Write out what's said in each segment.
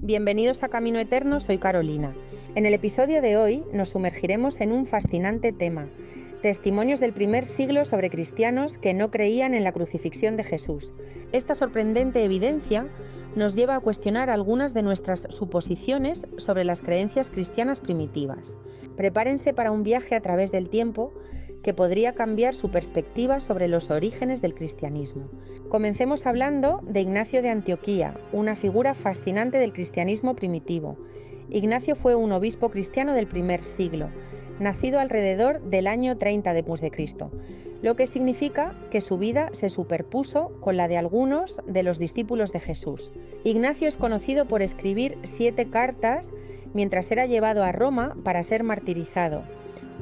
Bienvenidos a Camino Eterno, soy Carolina. En el episodio de hoy nos sumergiremos en un fascinante tema: testimonios del primer siglo sobre cristianos que no creían en la crucifixión de Jesús. Esta sorprendente evidencia nos lleva a cuestionar algunas de nuestras suposiciones sobre las creencias cristianas primitivas. Prepárense para un viaje a través del tiempo que podría cambiar su perspectiva sobre los orígenes del cristianismo. Comencemos hablando de Ignacio de Antioquía, una figura fascinante del cristianismo primitivo. Ignacio fue un obispo cristiano del primer siglo, nacido alrededor del año 30 después de Cristo, lo que significa que su vida se superpuso con la de algunos de los discípulos de Jesús. Ignacio es conocido por escribir 7 cartas mientras era llevado a Roma para ser martirizado.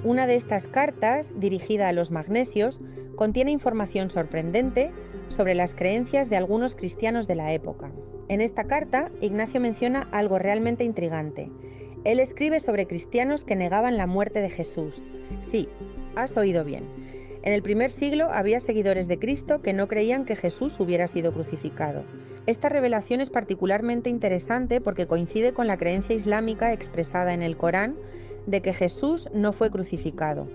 Una de estas cartas, dirigida a los magnesios, contiene información sorprendente sobre las creencias de algunos cristianos de la época. En esta carta, Ignacio menciona algo realmente intrigante. Él escribe sobre cristianos que negaban la muerte de Jesús. Sí, has oído bien. En el primer siglo había seguidores de Cristo que no creían que Jesús hubiera sido crucificado. Esta revelación es particularmente interesante porque coincide con la creencia islámica expresada en el Corán de que Jesús no fue crucificado.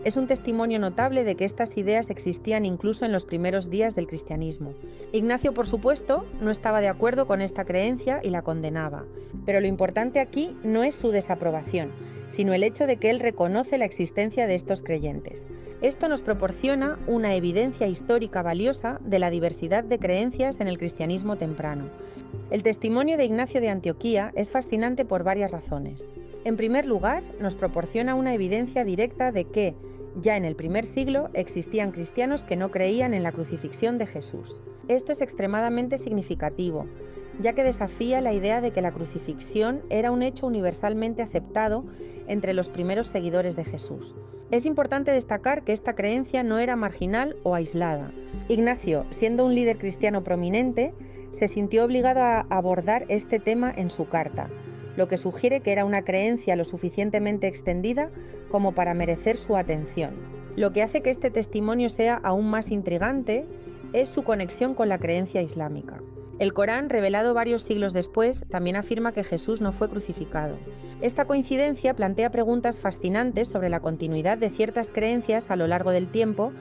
Es un testimonio notable de que estas ideas existían incluso en los primeros días del cristianismo. Ignacio, por supuesto, no estaba de acuerdo con esta creencia y la condenaba. Pero lo importante aquí no es su desaprobación, sino el hecho de que él reconoce la existencia de estos creyentes. Esto nos proporciona una evidencia histórica valiosa de la diversidad de creencias en el cristianismo temprano. El testimonio de Ignacio de Antioquía es fascinante por varias razones. En primer lugar, nos proporciona una evidencia directa de que, ya en el primer siglo, existían cristianos que no creían en la crucifixión de Jesús. Esto es extremadamente significativo, ya que desafía la idea de que la crucifixión era un hecho universalmente aceptado entre los primeros seguidores de Jesús. Es importante destacar que esta creencia no era marginal o aislada. Ignacio, siendo un líder cristiano prominente, se sintió obligado a abordar este tema en su carta, lo que sugiere que era una creencia lo suficientemente extendida como para merecer su atención. Lo que hace que este testimonio sea aún más intrigante es su conexión con la creencia islámica. El Corán, revelado varios siglos después, también afirma que Jesús no fue crucificado. Esta coincidencia plantea preguntas fascinantes sobre la continuidad de ciertas creencias a lo largo del tiempo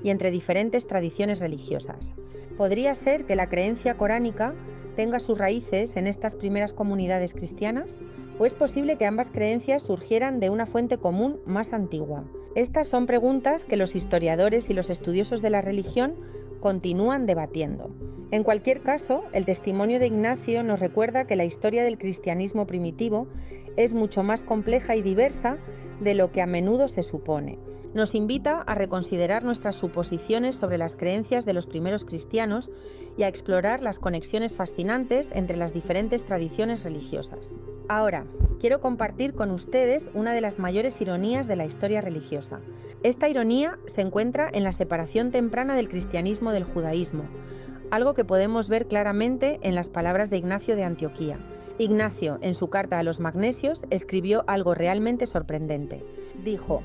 y entre diferentes tradiciones religiosas. ¿Podría ser que la creencia coránica tenga sus raíces en estas primeras comunidades cristianas? ¿O es posible que ambas creencias surgieran de una fuente común más antigua? Estas son preguntas que los historiadores y los estudiosos de la religión continúan debatiendo. En cualquier caso, el testimonio de Ignacio nos recuerda que la historia del cristianismo primitivo es mucho más compleja y diversa de lo que a menudo se supone. Nos invita a reconsiderar nuestras suposiciones sobre las creencias de los primeros cristianos y a explorar las conexiones fascinantes entre las diferentes tradiciones religiosas. Ahora, quiero compartir con ustedes una de las mayores ironías de la historia religiosa. Esta ironía se encuentra en la separación temprana del cristianismo del judaísmo, algo que podemos ver claramente en las palabras de Ignacio de Antioquía. Ignacio, en su carta a los magnesios, escribió algo realmente sorprendente. Dijo: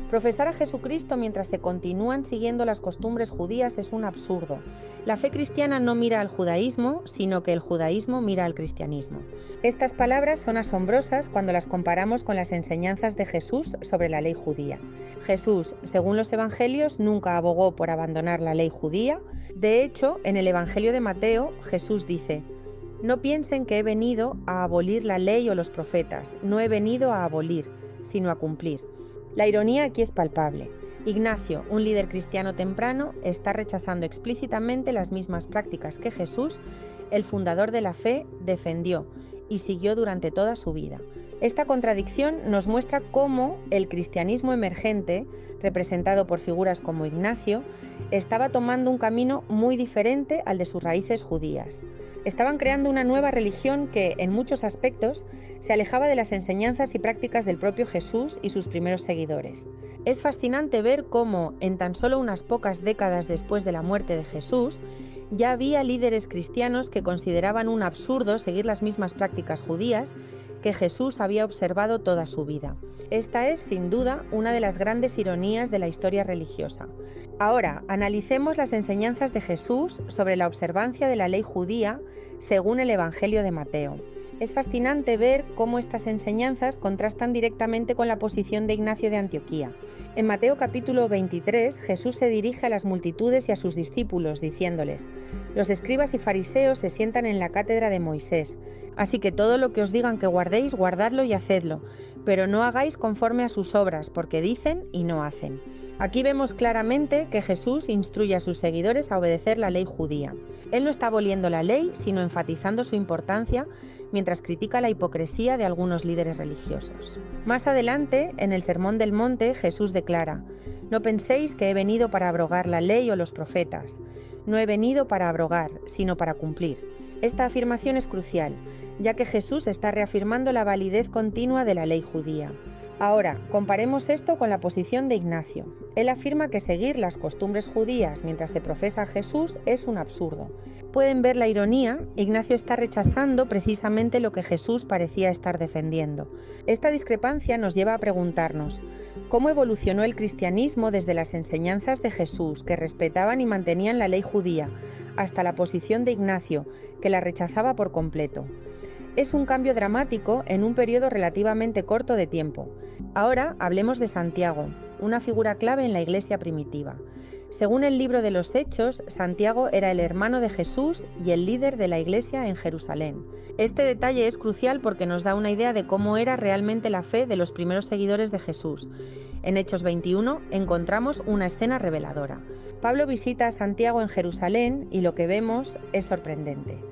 «Profesar a Jesucristo mientras se continúan siguiendo las costumbres judías es un absurdo. La fe cristiana no mira al judaísmo, sino que el judaísmo mira al cristianismo». Estas palabras son asombrosas cuando las comparamos con las enseñanzas de Jesús sobre la ley judía. Jesús, según los evangelios, nunca abogó por abandonar la ley judía. De hecho, en el Evangelio de Mateo, Jesús dice: «No piensen que he venido a abolir la ley o los profetas, no he venido a abolir, sino a cumplir». La ironía aquí es palpable. Ignacio, un líder cristiano temprano, está rechazando explícitamente las mismas prácticas que Jesús, el fundador de la fe, defendió y siguió durante toda su vida. Esta contradicción nos muestra cómo el cristianismo emergente, representado por figuras como Ignacio, estaba tomando un camino muy diferente al de sus raíces judías. Estaban creando una nueva religión que, en muchos aspectos, se alejaba de las enseñanzas y prácticas del propio Jesús y sus primeros seguidores. Es fascinante ver cómo, en tan solo unas pocas décadas después de la muerte de Jesús, ya había líderes cristianos que consideraban un absurdo seguir las mismas prácticas judías que Jesús había observado toda su vida. Esta es, sin duda, una de las grandes ironías de la historia religiosa. Ahora, analicemos las enseñanzas de Jesús sobre la observancia de la ley judía según el Evangelio de Mateo. Es fascinante ver cómo estas enseñanzas contrastan directamente con la posición de Ignacio de Antioquía. En Mateo capítulo 23, Jesús se dirige a las multitudes y a sus discípulos, diciéndoles: «Los escribas y fariseos se sientan en la cátedra de Moisés, así que todo lo que os digan que guardéis, guardadlo y hacedlo, pero no hagáis conforme a sus obras, porque dicen y no hacen». Aquí vemos claramente que Jesús instruye a sus seguidores a obedecer la ley judía. Él no está aboliendo la ley, sino enfatizando su importancia, mientras critica la hipocresía de algunos líderes religiosos. Más adelante, en el Sermón del Monte, Jesús declara: «No penséis que he venido para abrogar la ley o los profetas. No he venido para abrogar, sino para cumplir». Esta afirmación es crucial, ya que Jesús está reafirmando la validez continua de la ley judía. Ahora, comparemos esto con la posición de Ignacio. Él afirma que seguir las costumbres judías mientras se profesa a Jesús es un absurdo. ¿Pueden ver la ironía? Ignacio está rechazando precisamente lo que Jesús parecía estar defendiendo. Esta discrepancia nos lleva a preguntarnos: ¿cómo evolucionó el cristianismo desde las enseñanzas de Jesús, que respetaban y mantenían la ley judía, hasta la posición de Ignacio, que la rechazaba por completo? Es un cambio dramático en un periodo relativamente corto de tiempo. Ahora hablemos de Santiago, una figura clave en la Iglesia primitiva. Según el libro de los Hechos, Santiago era el hermano de Jesús y el líder de la Iglesia en Jerusalén. Este detalle es crucial porque nos da una idea de cómo era realmente la fe de los primeros seguidores de Jesús. En Hechos 21 encontramos una escena reveladora. Pablo visita a Santiago en Jerusalén y lo que vemos es sorprendente.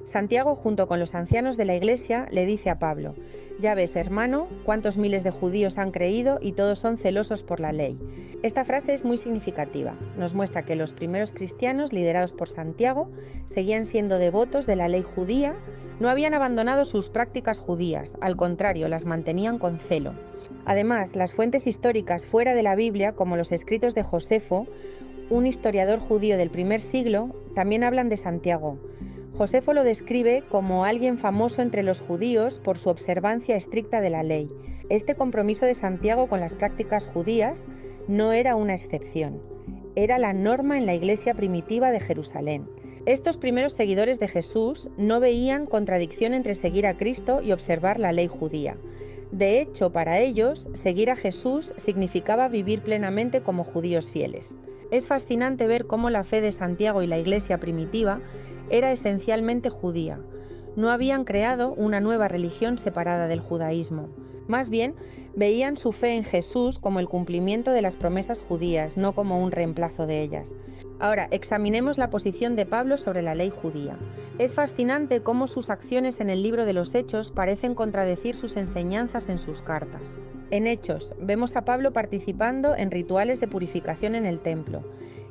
Santiago, junto con los ancianos de la Iglesia, le dice a Pablo: «Ya ves, hermano, cuántos miles de judíos han creído y todos son celosos por la ley». Esta frase es muy significativa. Nos muestra que los primeros cristianos, liderados por Santiago, seguían siendo devotos de la ley judía, no habían abandonado sus prácticas judías, al contrario, las mantenían con celo. Además, las fuentes históricas fuera de la Biblia, como los escritos de Josefo, un historiador judío del primer siglo, también hablan de Santiago. Josefo lo describe como alguien famoso entre los judíos por su observancia estricta de la ley. Este compromiso de Santiago con las prácticas judías no era una excepción, era la norma en la Iglesia primitiva de Jerusalén. Estos primeros seguidores de Jesús no veían contradicción entre seguir a Cristo y observar la ley judía. De hecho, para ellos, seguir a Jesús significaba vivir plenamente como judíos fieles. Es fascinante ver cómo la fe de Santiago y la Iglesia primitiva era esencialmente judía. No habían creado una nueva religión separada del judaísmo. Más bien, veían su fe en Jesús como el cumplimiento de las promesas judías, no como un reemplazo de ellas. Ahora, examinemos la posición de Pablo sobre la ley judía. Es fascinante cómo sus acciones en el libro de los Hechos parecen contradecir sus enseñanzas en sus cartas. En Hechos, vemos a Pablo participando en rituales de purificación en el templo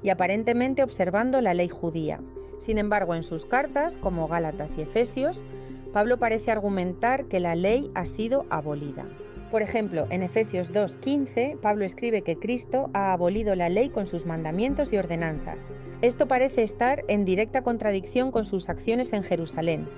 y aparentemente observando la ley judía. Sin embargo, en sus cartas, como Gálatas y Efesios, Pablo parece argumentar que la ley ha sido abolida. Por ejemplo, en Efesios 2:15, Pablo escribe que Cristo ha abolido la ley con sus mandamientos y ordenanzas. Esto parece estar en directa contradicción con sus acciones en Jerusalén,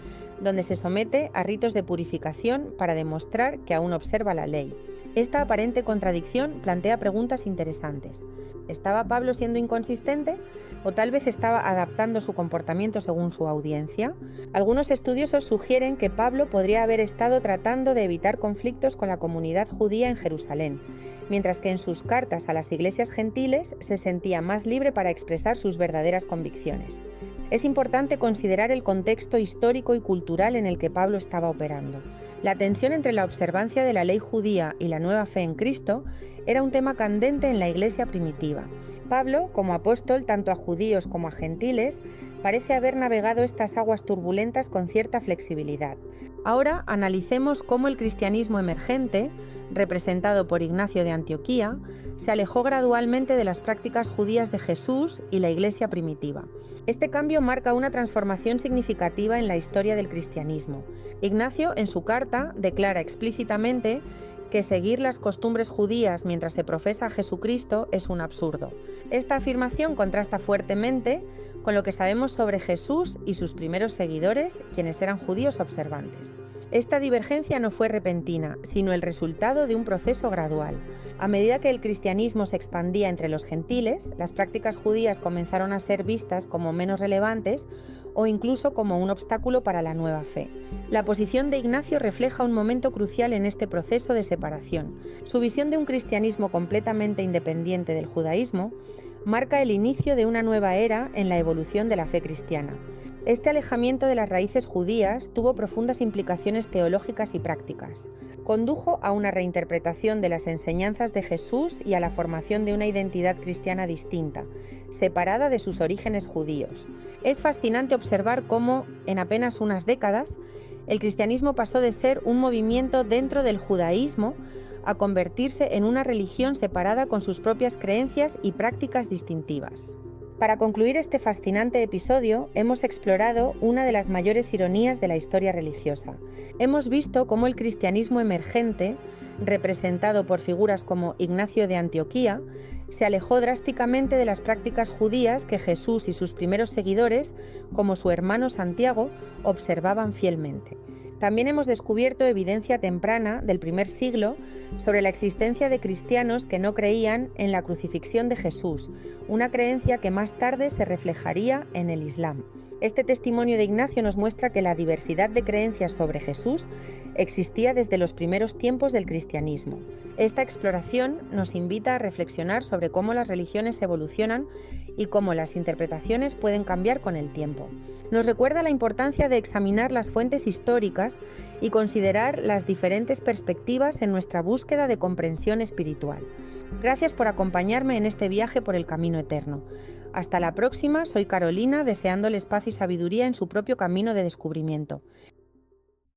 donde se somete a ritos de purificación para demostrar que aún observa la ley. Esta aparente contradicción plantea preguntas interesantes. ¿Estaba Pablo siendo inconsistente? ¿O tal vez estaba adaptando su comportamiento según su audiencia? Algunos estudiosos sugieren que Pablo podría haber estado tratando de evitar conflictos con la comunidad judía en Jerusalén, mientras que en sus cartas a las iglesias gentiles se sentía más libre para expresar sus verdaderas convicciones. Es importante considerar el contexto histórico y cultural en el que Pablo estaba operando. La tensión entre la observancia de la ley judía y la nueva fe en Cristo era un tema candente en la Iglesia primitiva. Pablo, como apóstol tanto a judíos como a gentiles, parece haber navegado estas aguas turbulentas con cierta flexibilidad. Ahora analicemos cómo el cristianismo emergente, representado por Ignacio de Antioquía, se alejó gradualmente de las prácticas judías de Jesús y la Iglesia primitiva. Este cambio marca una transformación significativa en la historia del cristianismo. Ignacio, en su carta, declara explícitamente que seguir las costumbres judías mientras se profesa a Jesucristo es un absurdo. Esta afirmación contrasta fuertemente con lo que sabemos sobre Jesús y sus primeros seguidores, quienes eran judíos observantes. Esta divergencia no fue repentina, sino el resultado de un proceso gradual. A medida que el cristianismo se expandía entre los gentiles, las prácticas judías comenzaron a ser vistas como menos relevantes o incluso como un obstáculo para la nueva fe. La posición de Ignacio refleja un momento crucial en este proceso de separación. Su visión de un cristianismo completamente independiente del judaísmo marca el inicio de una nueva era en la evolución de la fe cristiana. Este alejamiento de las raíces judías tuvo profundas implicaciones teológicas y prácticas. Condujo a una reinterpretación de las enseñanzas de Jesús y a la formación de una identidad cristiana distinta, separada de sus orígenes judíos. Es fascinante observar cómo, en apenas unas décadas, el cristianismo pasó de ser un movimiento dentro del judaísmo a convertirse en una religión separada con sus propias creencias y prácticas distintivas. Para concluir este fascinante episodio, hemos explorado una de las mayores ironías de la historia religiosa. Hemos visto cómo el cristianismo emergente, representado por figuras como Ignacio de Antioquía, se alejó drásticamente de las prácticas judías que Jesús y sus primeros seguidores, como su hermano Santiago, observaban fielmente. También hemos descubierto evidencia temprana del primer siglo sobre la existencia de cristianos que no creían en la crucifixión de Jesús, una creencia que más tarde se reflejaría en el Islam. Este testimonio de Ignacio nos muestra que la diversidad de creencias sobre Jesús existía desde los primeros tiempos del cristianismo. Esta exploración nos invita a reflexionar sobre cómo las religiones evolucionan y cómo las interpretaciones pueden cambiar con el tiempo. Nos recuerda la importancia de examinar las fuentes históricas y considerar las diferentes perspectivas en nuestra búsqueda de comprensión espiritual. Gracias por acompañarme en este viaje por el camino eterno. Hasta la próxima, soy Carolina, deseándoles paz y sabiduría en su propio camino de descubrimiento.